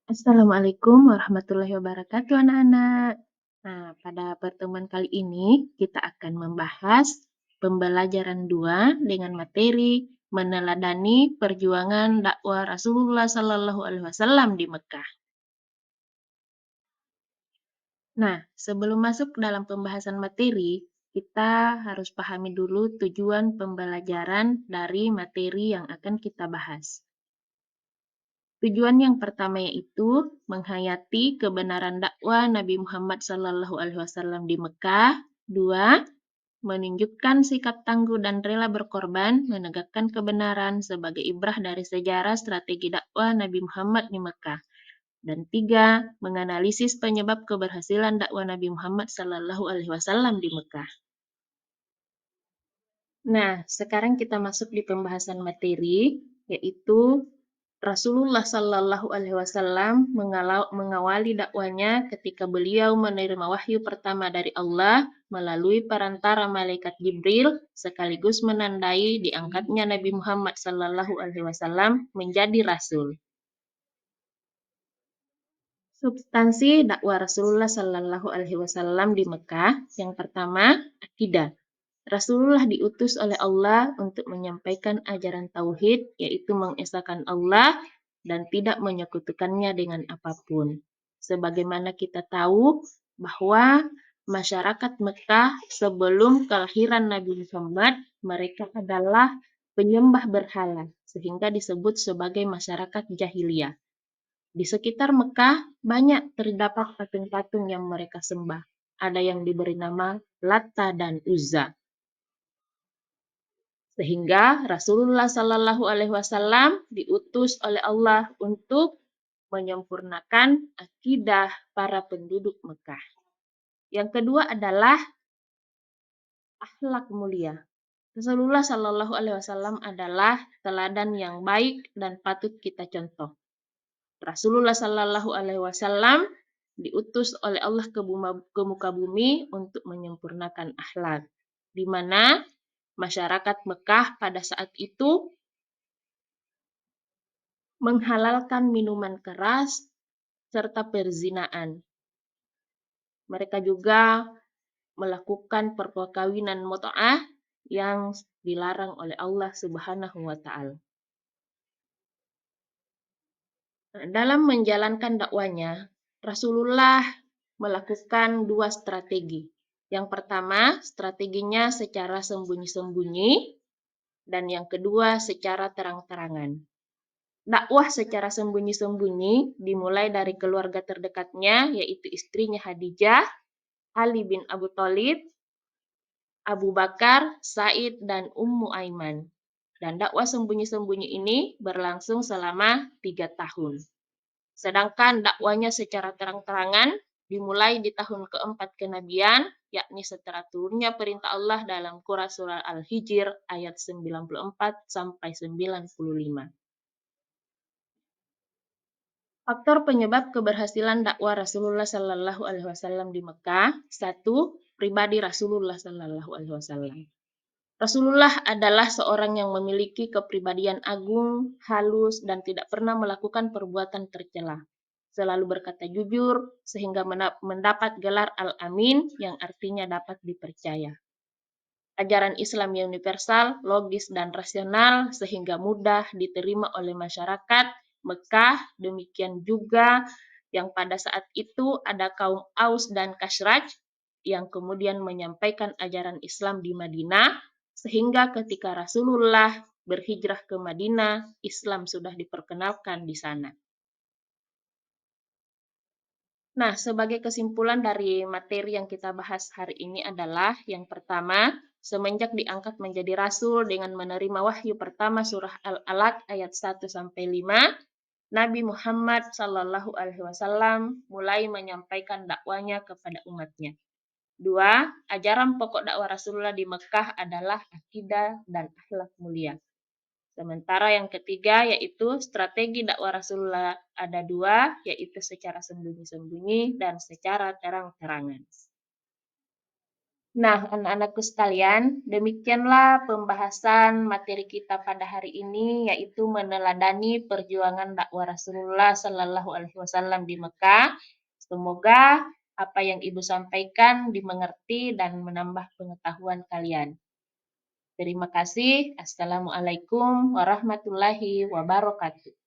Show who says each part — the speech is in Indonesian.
Speaker 1: Assalamualaikum warahmatullahi wabarakatuh, anak-anak. Nah, pada pertemuan kali ini kita akan membahas pembelajaran 2 dengan materi meneladani perjuangan dakwah Rasulullah Sallallahu Alaihi Wasallam di Mekah. Nah, sebelum masuk dalam pembahasan materi, kita harus pahami dulu tujuan pembelajaran dari materi yang akan kita bahas. Tujuan yang pertama yaitu menghayati kebenaran dakwah Nabi Muhammad SAW di Mekah. Dua, menunjukkan sikap tangguh dan rela berkorban menegakkan kebenaran sebagai ibrah dari sejarah strategi dakwah Nabi Muhammad di Mekah. Dan tiga, menganalisis penyebab keberhasilan dakwah Nabi Muhammad SAW di Mekah. Nah, sekarang kita masuk di pembahasan materi, yaitu Rasulullah Shallallahu Alaihi Wasallam mengawali dakwanya ketika beliau menerima wahyu pertama dari Allah melalui perantara malaikat Jibril, sekaligus menandai diangkatnya Nabi Muhammad Shallallahu Alaihi Wasallam menjadi rasul. Substansi dakwah Rasulullah Shallallahu Alaihi Wasallam di Mekah, yang pertama akidah. Rasulullah diutus oleh Allah untuk menyampaikan ajaran tauhid, yaitu mengesahkan Allah dan tidak menyekutukannya dengan apapun. Sebagaimana kita tahu bahwa masyarakat Mekah sebelum kelahiran Nabi Muhammad, mereka adalah penyembah berhala, sehingga disebut sebagai masyarakat jahiliyah. Di sekitar Mekah banyak terdapat patung-patung yang mereka sembah. Ada yang diberi nama Lata dan Uzza. Sehingga Rasulullah Shallallahu Alaihi Wasallam diutus oleh Allah untuk menyempurnakan akidah para penduduk Mekah. Yang kedua adalah akhlak mulia. Rasulullah Shallallahu Alaihi Wasallam adalah teladan yang baik dan patut kita contoh. Rasulullah Shallallahu Alaihi Wasallam diutus oleh Allah ke muka bumi untuk menyempurnakan akhlak, di mana masyarakat Mekah pada saat itu menghalalkan minuman keras serta perzinaan. Mereka juga melakukan perkawinan mut'ah yang dilarang oleh Allah Subhanahu wa taala. Dalam menjalankan dakwanya, Rasulullah melakukan dua strategi. Yang pertama, strateginya secara sembunyi-sembunyi, dan yang kedua secara terang-terangan. Dakwah secara sembunyi-sembunyi dimulai dari keluarga terdekatnya, yaitu istrinya Khadijah, Ali bin Abu Thalib, Abu Bakar, Said, dan Ummu Aiman. Dan dakwah sembunyi-sembunyi ini berlangsung selama 3 tahun. Sedangkan dakwanya secara terang-terangan dimulai di tahun keempat kenabian, yakni setelah turunnya perintah Allah dalam surah Al-Hijr ayat 94-95. Faktor penyebab keberhasilan dakwah Rasulullah Shallallahu Alaihi Wasallam di Mekah. 1. Pribadi Rasulullah Shallallahu Alaihi Wasallam. Rasulullah adalah seorang yang memiliki kepribadian agung, halus, dan tidak pernah melakukan perbuatan tercela. Selalu berkata jujur, sehingga mendapat gelar Al-Amin yang artinya dapat dipercaya. Ajaran Islam yang universal, logis, dan rasional sehingga mudah diterima oleh masyarakat Mekah. Demikian juga yang pada saat itu ada kaum Aus dan Khazraj yang kemudian menyampaikan ajaran Islam di Madinah, sehingga ketika Rasulullah berhijrah ke Madinah, Islam sudah diperkenalkan di sana. Nah, sebagai kesimpulan dari materi yang kita bahas hari ini adalah yang pertama, semenjak diangkat menjadi rasul dengan menerima wahyu pertama surah Al-Alaq ayat 1-5, Nabi Muhammad Shallallahu Alaihi Wasallam mulai menyampaikan dakwanya kepada umatnya. 2. Ajaran pokok dakwah Rasulullah di Mekah adalah akidah dan akhlak mulia. Sementara yang ketiga yaitu strategi dakwah Rasulullah ada 2, yaitu secara sembunyi-sembunyi dan secara terang-terangan. Nah, anak-anakku sekalian, demikianlah pembahasan materi kita pada hari ini, yaitu meneladani perjuangan dakwah Rasulullah Sallallahu Alaihi Wasallam di Mekah. Semoga apa yang Ibu sampaikan dimengerti dan menambah pengetahuan kalian. Terima kasih. Assalamualaikum warahmatullahi wabarakatuh.